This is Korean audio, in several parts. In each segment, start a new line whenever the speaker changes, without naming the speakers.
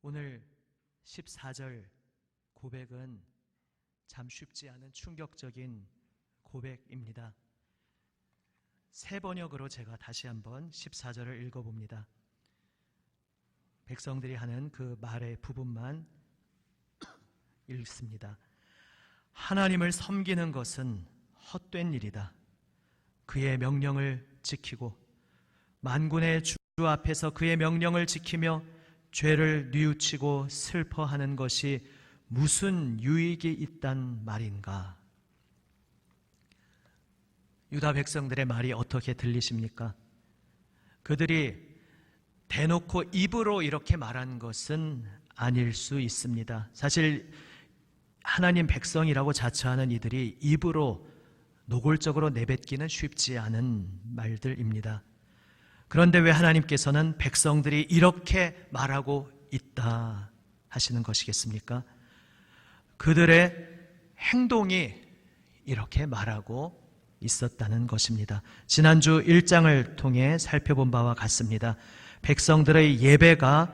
오늘 14절 고백은 참 쉽지 않은 충격적인 고백입니다. 새 번역으로 제가 다시 한번 14절을 읽어봅니다. 백성들이 하는 그 말의 부분만 읽습니다. 하나님을 섬기는 것은 헛된 일이다. 그의 명령을 지키고 만군의 주 앞에서 그의 명령을 지키며 죄를 뉘우치고 슬퍼하는 것이 무슨 유익이 있단 말인가? 유다 백성들의 말이 어떻게 들리십니까? 그들이 대놓고 입으로 이렇게 말한 것은 아닐 수 있습니다. 사실 하나님 백성이라고 자처하는 이들이 입으로 노골적으로 내뱉기는 쉽지 않은 말들입니다. 그런데 왜 하나님께서는 백성들이 이렇게 말하고 있다 하시는 것이겠습니까? 그들의 행동이 이렇게 말하고 있었다는 것입니다. 지난주 1장을 통해 살펴본 바와 같습니다. 백성들의 예배가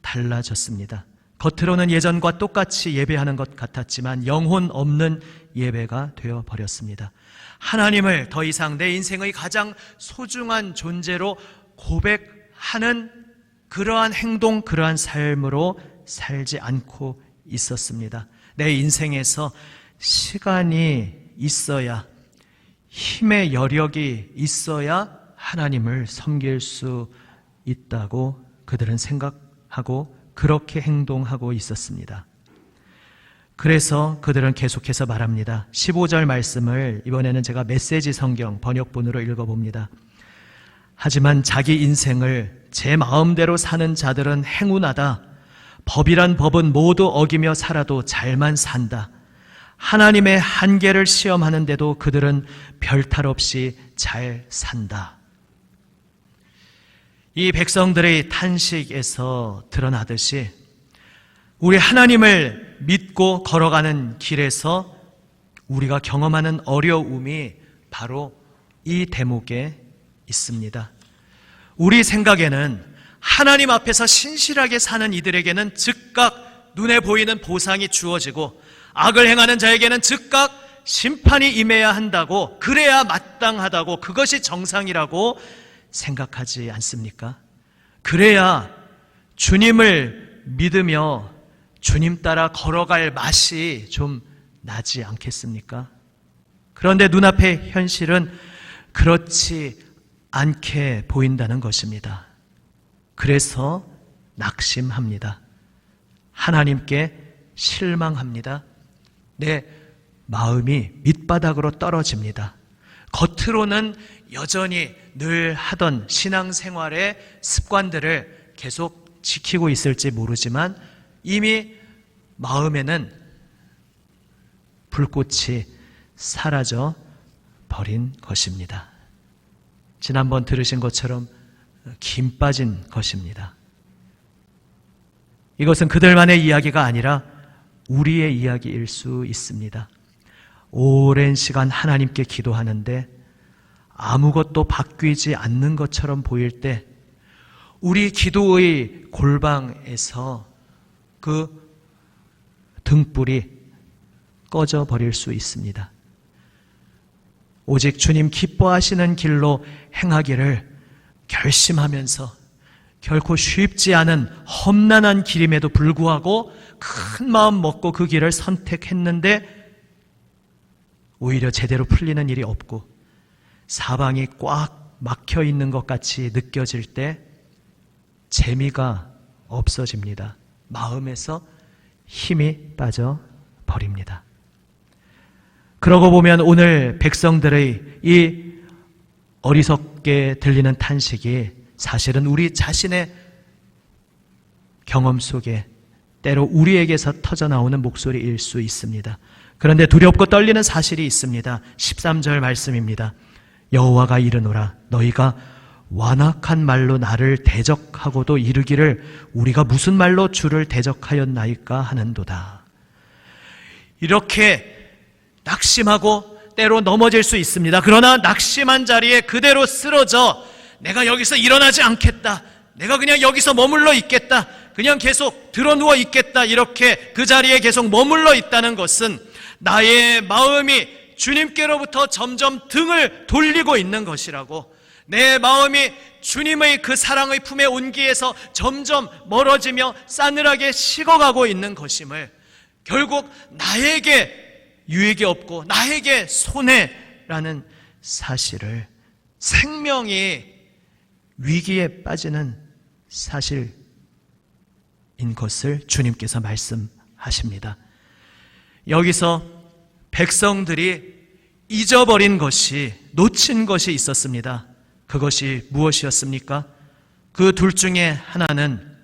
달라졌습니다. 겉으로는 예전과 똑같이 예배하는 것 같았지만 영혼 없는 예배가 되어버렸습니다. 하나님을 더 이상 내 인생의 가장 소중한 존재로 고백하는 그러한 행동, 그러한 삶으로 살지 않고 있었습니다. 내 인생에서 시간이 있어야, 힘의 여력이 있어야 하나님을 섬길 수 있다고 그들은 생각하고 그렇게 행동하고 있었습니다. 그래서 그들은 계속해서 말합니다. 15절 말씀을 이번에는 제가 메시지 성경 번역본으로 읽어봅니다. 하지만 자기 인생을 제 마음대로 사는 자들은 행운하다. 법이란 법은 모두 어기며 살아도 잘만 산다. 하나님의 한계를 시험하는데도 그들은 별탈 없이 잘 산다. 이 백성들의 탄식에서 드러나듯이 우리 하나님을 믿고 걸어가는 길에서 우리가 경험하는 어려움이 바로 이 대목에 있습니다. 우리 생각에는 하나님 앞에서 신실하게 사는 이들에게는 즉각 눈에 보이는 보상이 주어지고 악을 행하는 자에게는 즉각 심판이 임해야 한다고, 그래야 마땅하다고, 그것이 정상이라고 생각하지 않습니까? 그래야 주님을 믿으며 주님 따라 걸어갈 맛이 좀 나지 않겠습니까? 그런데 눈앞의 현실은 그렇지 않게 보인다는 것입니다. 그래서 낙심합니다. 하나님께 실망합니다. 내 마음이 밑바닥으로 떨어집니다. 겉으로는 여전히 늘 하던 신앙생활의 습관들을 계속 지키고 있을지 모르지만 이미 마음에는 불꽃이 사라져 버린 것입니다. 지난번 들으신 것처럼 김 빠진 것입니다. 이것은 그들만의 이야기가 아니라 우리의 이야기일 수 있습니다. 오랜 시간 하나님께 기도하는데 아무것도 바뀌지 않는 것처럼 보일 때 우리 기도의 골방에서 그 등불이 꺼져 버릴 수 있습니다. 오직 주님 기뻐하시는 길로 행하기를 결심하면서 결코 쉽지 않은 험난한 길임에도 불구하고 큰 마음 먹고 그 길을 선택했는데 오히려 제대로 풀리는 일이 없고 사방이 꽉 막혀 있는 것 같이 느껴질 때 재미가 없어집니다. 마음에서 힘이 빠져 버립니다. 그러고 보면 오늘 백성들의 이 어리석게 들리는 탄식이 사실은 우리 자신의 경험 속에 때로 우리에게서 터져나오는 목소리일 수 있습니다. 그런데 두렵고 떨리는 사실이 있습니다. 13절 말씀입니다. 여호와가 이르노라 너희가 완악한 말로 나를 대적하고도 이르기를 우리가 무슨 말로 주를 대적하였나이까 하는도다. 이렇게 낙심하고 때로 넘어질 수 있습니다. 그러나 낙심한 자리에 그대로 쓰러져 내가 여기서 일어나지 않겠다, 내가 그냥 여기서 머물러 있겠다, 그냥 계속 드러누워 있겠다, 이렇게 그 자리에 계속 머물러 있다는 것은 나의 마음이 주님께로부터 점점 등을 돌리고 있는 것이라고, 내 마음이 주님의 그 사랑의 품에 온기에서 점점 멀어지며 싸늘하게 식어가고 있는 것임을, 결국 나에게 유익이 없고 나에게 손해라는 사실을, 생명이 위기에 빠지는 사실인 것을 주님께서 말씀하십니다. 여기서 백성들이 잊어버린 것이, 놓친 것이 있었습니다. 그것이 무엇이었습니까? 그 둘 중에 하나는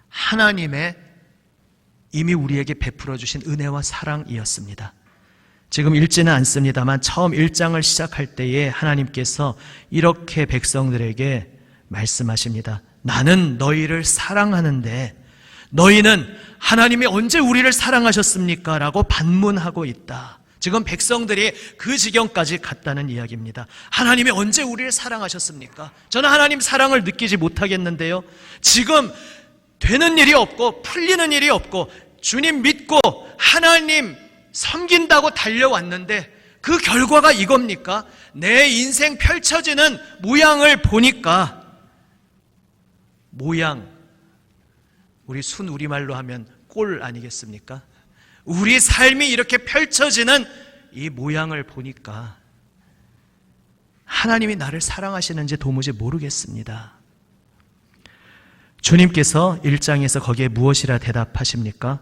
하나님의 이미 우리에게 베풀어 주신 은혜와 사랑이었습니다. 지금 읽지는 않습니다만 처음 1장을 시작할 때에 하나님께서 이렇게 백성들에게 말씀하십니다. 나는 너희를 사랑하는데 너희는 하나님이 언제 우리를 사랑하셨습니까? 라고 반문하고 있다. 지금 백성들이 그 지경까지 갔다는 이야기입니다. 하나님이 언제 우리를 사랑하셨습니까? 저는 하나님 사랑을 느끼지 못하겠는데요. 지금 되는 일이 없고 풀리는 일이 없고 주님 믿고 하나님 섬긴다고 달려왔는데 그 결과가 이겁니까? 내 인생 펼쳐지는 모양을 보니까, 모양, 우리 순 우리말로 하면 꼴 아니겠습니까? 우리 삶이 이렇게 펼쳐지는 이 모양을 보니까 하나님이 나를 사랑하시는지 도무지 모르겠습니다. 주님께서 1장에서 거기에 무엇이라 대답하십니까?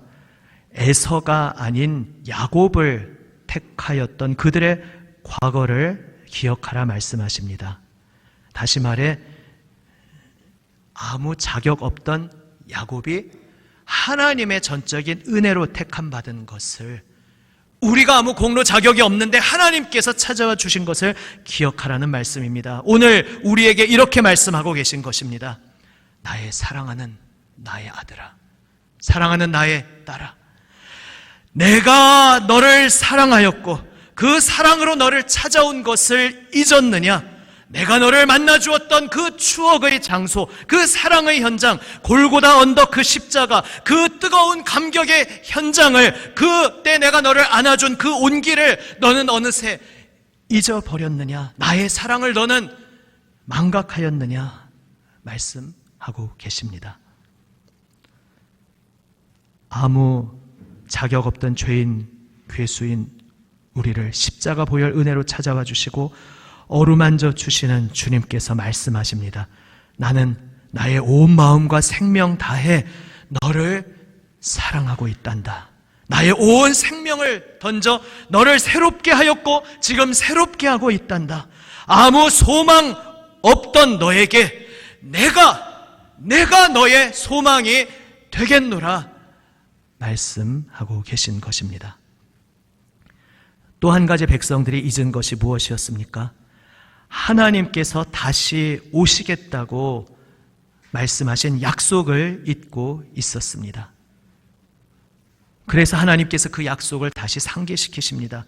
에서가 아닌 야곱을 택하였던 그들의 과거를 기억하라 말씀하십니다. 다시 말해 아무 자격 없던 야곱이 하나님의 전적인 은혜로 택함 받은 것을, 우리가 아무 공로 자격이 없는데 하나님께서 찾아와 주신 것을 기억하라는 말씀입니다. 오늘 우리에게 이렇게 말씀하고 계신 것입니다. 나의 사랑하는 나의 아들아, 사랑하는 나의 딸아, 내가 너를 사랑하였고 그 사랑으로 너를 찾아온 것을 잊었느냐? 내가 너를 만나 주었던 그 추억의 장소, 그 사랑의 현장, 골고다 언덕 그 십자가, 그 뜨거운 감격의 현장을, 그때 내가 너를 안아준 그 온기를 너는 어느새 잊어버렸느냐? 나의 사랑을 너는 망각하였느냐? 말씀하고 계십니다. 아무 자격 없던 죄인, 괴수인 우리를 십자가 보혈 은혜로 찾아와 주시고 어루만져 주시는 주님께서 말씀하십니다. 나는 나의 온 마음과 생명 다해 너를 사랑하고 있단다. 나의 온 생명을 던져 너를 새롭게 하였고 지금 새롭게 하고 있단다. 아무 소망 없던 너에게 내가 너의 소망이 되겠노라 말씀하고 계신 것입니다. 또 한 가지 백성들이 잊은 것이 무엇이었습니까? 하나님께서 다시 오시겠다고 말씀하신 약속을 잊고 있었습니다. 그래서 하나님께서 그 약속을 다시 상기시키십니다.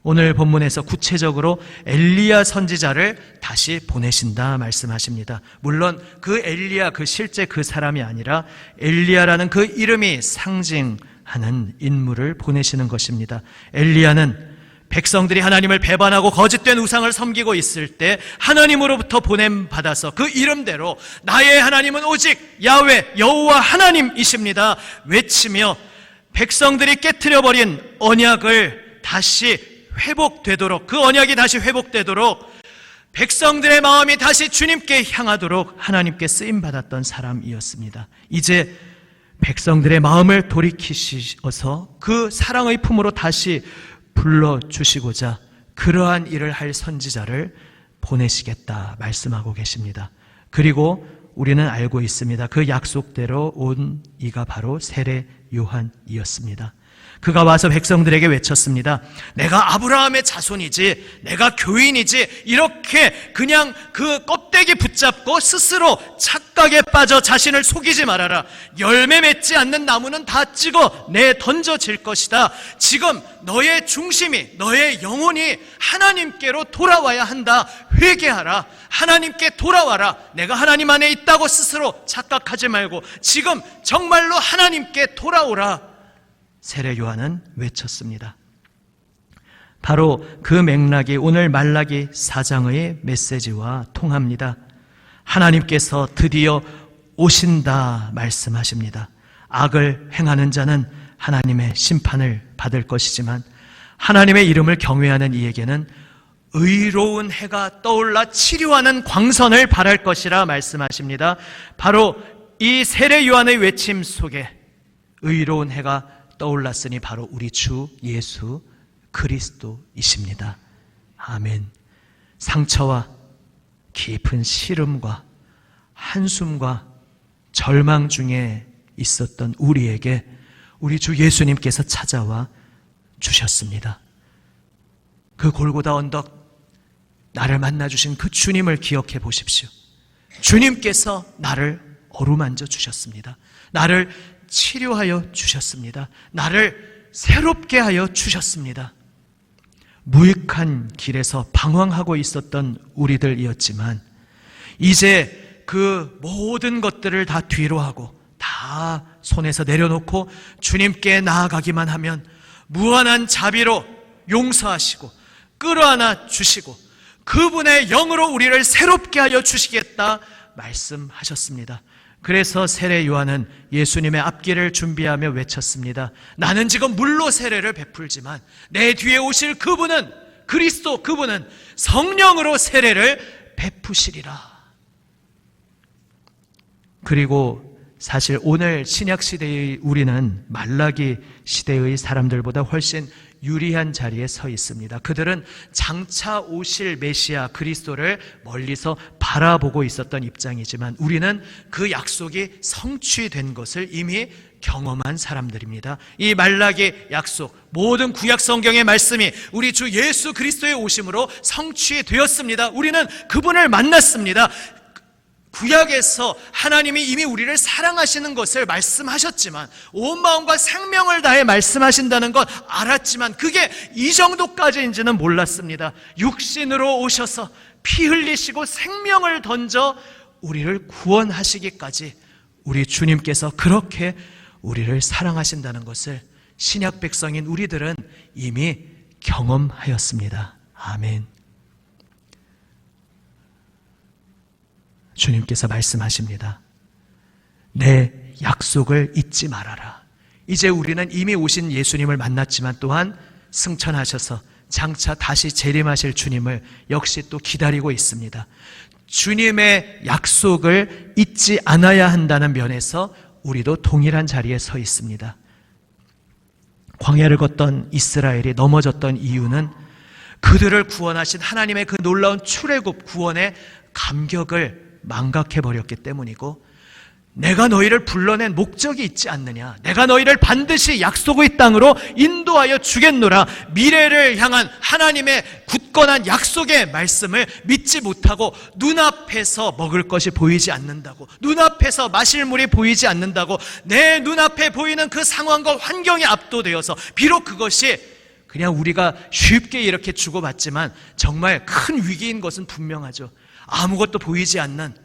오늘 본문에서 구체적으로 엘리야 선지자를 다시 보내신다 말씀하십니다. 물론 그 엘리야, 그 실제 그 사람이 아니라 엘리야라는 그 이름이 상징하는 인물을 보내시는 것입니다. 엘리야는 백성들이 하나님을 배반하고 거짓된 우상을 섬기고 있을 때 하나님으로부터 보냄받아서 그 이름대로 나의 하나님은 오직 야훼 여호와 하나님이십니다 외치며 백성들이 깨트려버린 언약을 다시 회복되도록, 그 언약이 다시 회복되도록, 백성들의 마음이 다시 주님께 향하도록 하나님께 쓰임받았던 사람이었습니다. 이제 백성들의 마음을 돌이키셔서 그 사랑의 품으로 다시 불러주시고자 그러한 일을 할 선지자를 보내시겠다 말씀하고 계십니다. 그리고 우리는 알고 있습니다. 그 약속대로 온 이가 바로 세례 요한이었습니다. 그가 와서 백성들에게 외쳤습니다. 내가 아브라함의 자손이지, 내가 교인이지, 이렇게 그냥 그 껍데기 붙잡고 스스로 착각에 빠져 자신을 속이지 말아라. 열매 맺지 않는 나무는 다 찍어 내 던져질 것이다. 지금 너의 중심이, 너의 영혼이 하나님께로 돌아와야 한다. 회개하라. 하나님께 돌아와라. 내가 하나님 안에 있다고 스스로 착각하지 말고 지금 정말로 하나님께 돌아오라. 세례 요한은 외쳤습니다. 바로 그 맥락이 오늘 말라기 4장의 메시지와 통합니다. 하나님께서 드디어 오신다 말씀하십니다. 악을 행하는 자는 하나님의 심판을 받을 것이지만 하나님의 이름을 경외하는 이에게는 의로운 해가 떠올라 치료하는 광선을 발할 것이라 말씀하십니다. 바로 이 세례 요한의 외침 속에 의로운 해가 떠올랐으니 바로 우리 주 예수 그리스도이십니다. 아멘. 상처와 깊은 시름과 한숨과 절망 중에 있었던 우리에게 우리 주 예수님께서 찾아와 주셨습니다. 그 골고다 언덕 나를 만나주신 그 주님을 기억해 보십시오. 주님께서 나를 어루만져 주셨습니다. 나를 치료하여 주셨습니다. 나를 새롭게 하여 주셨습니다. 무익한 길에서 방황하고 있었던 우리들이었지만 이제 그 모든 것들을 다 뒤로 하고 다 손에서 내려놓고 주님께 나아가기만 하면 무한한 자비로 용서하시고 끌어안아 주시고 그분의 영으로 우리를 새롭게 하여 주시겠다 말씀하셨습니다. 그래서 세례 요한은 예수님의 앞길을 준비하며 외쳤습니다. 나는 지금 물로 세례를 베풀지만 내 뒤에 오실 그분은 그리스도, 그분은 성령으로 세례를 베푸시리라. 그리고 사실 오늘 신약 시대의 우리는 말라기 시대의 사람들보다 훨씬 유리한 자리에 서 있습니다. 그들은 장차 오실 메시아 그리스도를 멀리서 바라보고 있었던 입장이지만 우리는 그 약속이 성취된 것을 이미 경험한 사람들입니다. 이 말라기 약속, 모든 구약 성경의 말씀이 우리 주 예수 그리스도의 오심으로 성취되었습니다. 우리는 그분을 만났습니다. 구약에서 하나님이 이미 우리를 사랑하시는 것을 말씀하셨지만 온 마음과 생명을 다해 말씀하신다는 것 알았지만 그게 이 정도까지인지는 몰랐습니다. 육신으로 오셔서 피 흘리시고 생명을 던져 우리를 구원하시기까지 우리 주님께서 그렇게 우리를 사랑하신다는 것을 신약 백성인 우리들은 이미 경험하였습니다. 아멘. 주님께서 말씀하십니다. 내 약속을 잊지 말아라. 이제 우리는 이미 오신 예수님을 만났지만 또한 승천하셔서 장차 다시 재림하실 주님을 역시 또 기다리고 있습니다. 주님의 약속을 잊지 않아야 한다는 면에서 우리도 동일한 자리에 서 있습니다. 광야를 걷던 이스라엘이 넘어졌던 이유는 그들을 구원하신 하나님의 그 놀라운 출애굽 구원의 감격을 망각해버렸기 때문이고 내가 너희를 불러낸 목적이 있지 않느냐, 내가 너희를 반드시 약속의 땅으로 인도하여 주겠노라, 미래를 향한 하나님의 굳건한 약속의 말씀을 믿지 못하고 눈앞에서 먹을 것이 보이지 않는다고, 눈앞에서 마실 물이 보이지 않는다고, 내 눈앞에 보이는 그 상황과 환경에 압도되어서 비록 그것이 그냥 우리가 쉽게 이렇게 주고받지만 정말 큰 위기인 것은 분명하죠. 아무것도 보이지 않는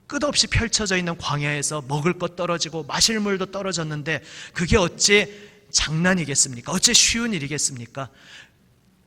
끝없이 펼쳐져 있는 광야에서 먹을 것 떨어지고 마실 물도 떨어졌는데 그게 어찌 장난이겠습니까? 어찌 쉬운 일이겠습니까?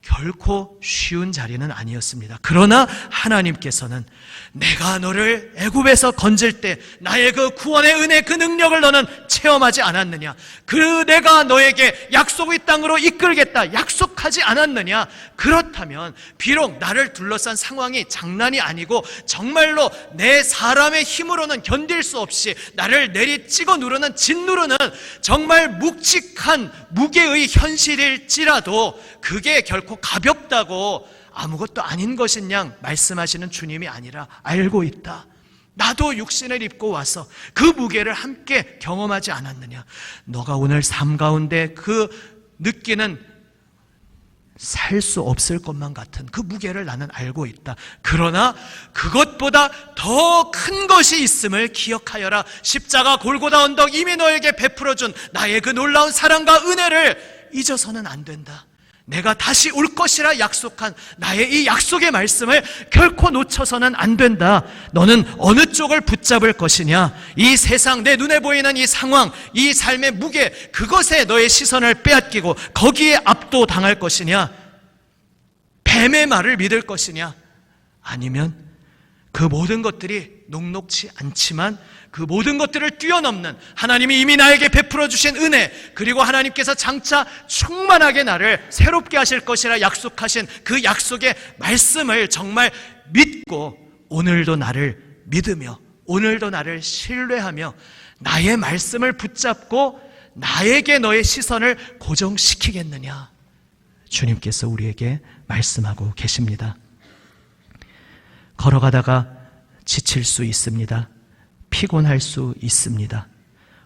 결코 쉬운 자리는 아니었습니다. 그러나 하나님께서는 내가 너를 애굽에서 건질 때 나의 그 구원의 은혜, 그 능력을 너는 체험하지 않았느냐? 그 내가 너에게 약속의 땅으로 이끌겠다 약속하지 않았느냐? 그렇다면 비록 나를 둘러싼 상황이 장난이 아니고 정말로 내 사람의 힘으로는 견딜 수 없이 나를 내리 찍어 누르는 짓누르는 정말 묵직한 무게의 현실일지라도 그게 결코 가볍다고 아무것도 아닌 것인 양 말씀하시는 주님이 아니라 알고 있다. 나도 육신을 입고 와서 그 무게를 함께 경험하지 않았느냐? 너가 오늘 삶 가운데 그 느끼는 살 수 없을 것만 같은 그 무게를 나는 알고 있다. 그러나 그것보다 더 큰 것이 있음을 기억하여라. 십자가 골고다 언덕 이미 너에게 베풀어준 나의 그 놀라운 사랑과 은혜를 잊어서는 안 된다. 내가 다시 올 것이라 약속한 나의 이 약속의 말씀을 결코 놓쳐서는 안 된다. 너는 어느 쪽을 붙잡을 것이냐? 이 세상, 내 눈에 보이는 이 상황, 이 삶의 무게, 그것에 너의 시선을 빼앗기고 거기에 압도당할 것이냐? 뱀의 말을 믿을 것이냐? 아니면 그 모든 것들이 녹록치 않지만 그 모든 것들을 뛰어넘는 하나님이 이미 나에게 베풀어 주신 은혜, 그리고 하나님께서 장차 충만하게 나를 새롭게 하실 것이라 약속하신 그 약속의 말씀을 정말 믿고 오늘도 나를 믿으며 오늘도 나를 신뢰하며 나의 말씀을 붙잡고 나에게 너의 시선을 고정시키겠느냐? 주님께서 우리에게 말씀하고 계십니다. 걸어가다가 지칠 수 있습니다. 피곤할 수 있습니다.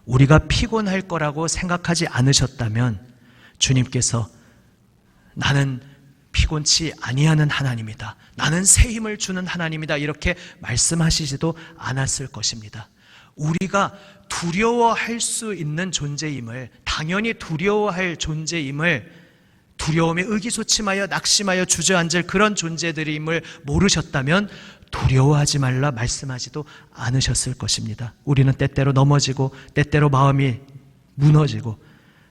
우리가 피곤할 거라고 생각하지 않으셨다면 주님께서 나는 피곤치 아니하는 하나님이다, 나는 새 힘을 주는 하나님이다, 이렇게 말씀하시지도 않았을 것입니다. 우리가 두려워할 수 있는 존재임을, 당연히 두려워할 존재임을, 두려움에 의기소침하여 낙심하여 주저앉을 그런 존재들임을 모르셨다면 두려워하지 말라 말씀하지도 않으셨을 것입니다. 우리는 때때로 넘어지고 때때로 마음이 무너지고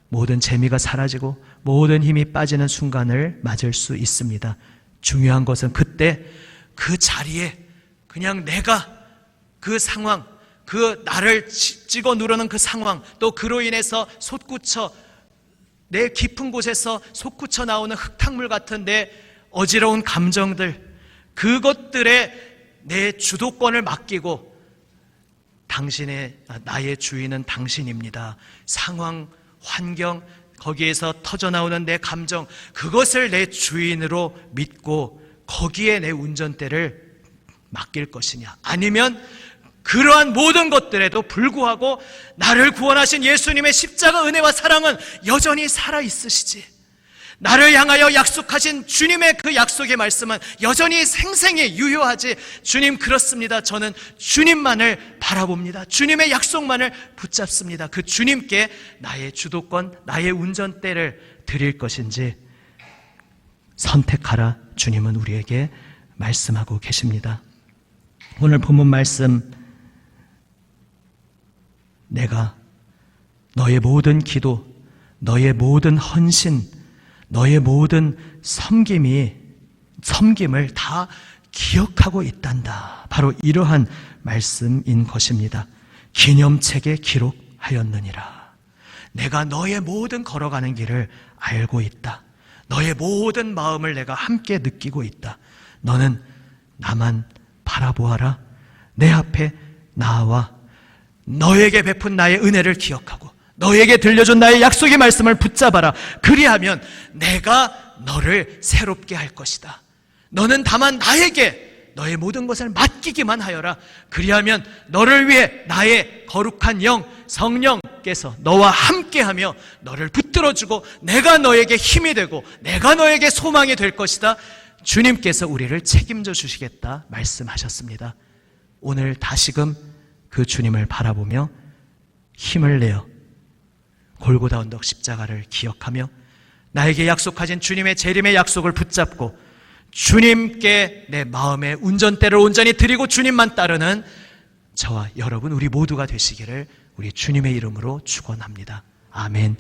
모든 재미가 사라지고 모든 힘이 빠지는 순간을 맞을 수 있습니다. 중요한 것은 그때 그 자리에 그냥 내가 그 상황, 그 나를 찍어 누르는 그 상황, 또 그로 인해서 솟구쳐 내 깊은 곳에서 솟구쳐 나오는 흙탕물 같은 내 어지러운 감정들, 그것들에 내 주도권을 맡기고 나의 주인은 당신입니다. 상황, 환경, 거기에서 터져나오는 내 감정, 그것을 내 주인으로 믿고 거기에 내 운전대를 맡길 것이냐? 아니면 그러한 모든 것들에도 불구하고 나를 구원하신 예수님의 십자가 은혜와 사랑은 여전히 살아있으시지, 나를 향하여 약속하신 주님의 그 약속의 말씀은 여전히 생생히 유효하지. 주님, 그렇습니다. 저는 주님만을 바라봅니다. 주님의 약속만을 붙잡습니다. 그 주님께 나의 주도권, 나의 운전대를 드릴 것인지 선택하라. 주님은 우리에게 말씀하고 계십니다. 오늘 본문 말씀, 내가 너의 모든 기도, 너의 모든 헌신, 너의 모든 섬김을 다 기억하고 있단다. 바로 이러한 말씀인 것입니다. 기념책에 기록하였느니라. 내가 너의 모든 걸어가는 길을 알고 있다. 너의 모든 마음을 내가 함께 느끼고 있다. 너는 나만 바라보아라. 내 앞에 나와 너에게 베푼 나의 은혜를 기억하고 너에게 들려준 나의 약속의 말씀을 붙잡아라. 그리하면 내가 너를 새롭게 할 것이다. 너는 다만 나에게 너의 모든 것을 맡기기만 하여라. 그리하면 너를 위해 나의 거룩한 영, 성령께서 너와 함께하며 너를 붙들어주고 내가 너에게 힘이 되고 내가 너에게 소망이 될 것이다. 주님께서 우리를 책임져 주시겠다 말씀하셨습니다. 오늘 다시금 그 주님을 바라보며 힘을 내어 골고다 언덕 십자가를 기억하며 나에게 약속하신 주님의 재림의 약속을 붙잡고 주님께 내 마음의 운전대를 온전히 드리고 주님만 따르는 저와 여러분, 우리 모두가 되시기를 우리 주님의 이름으로 축원합니다. 아멘.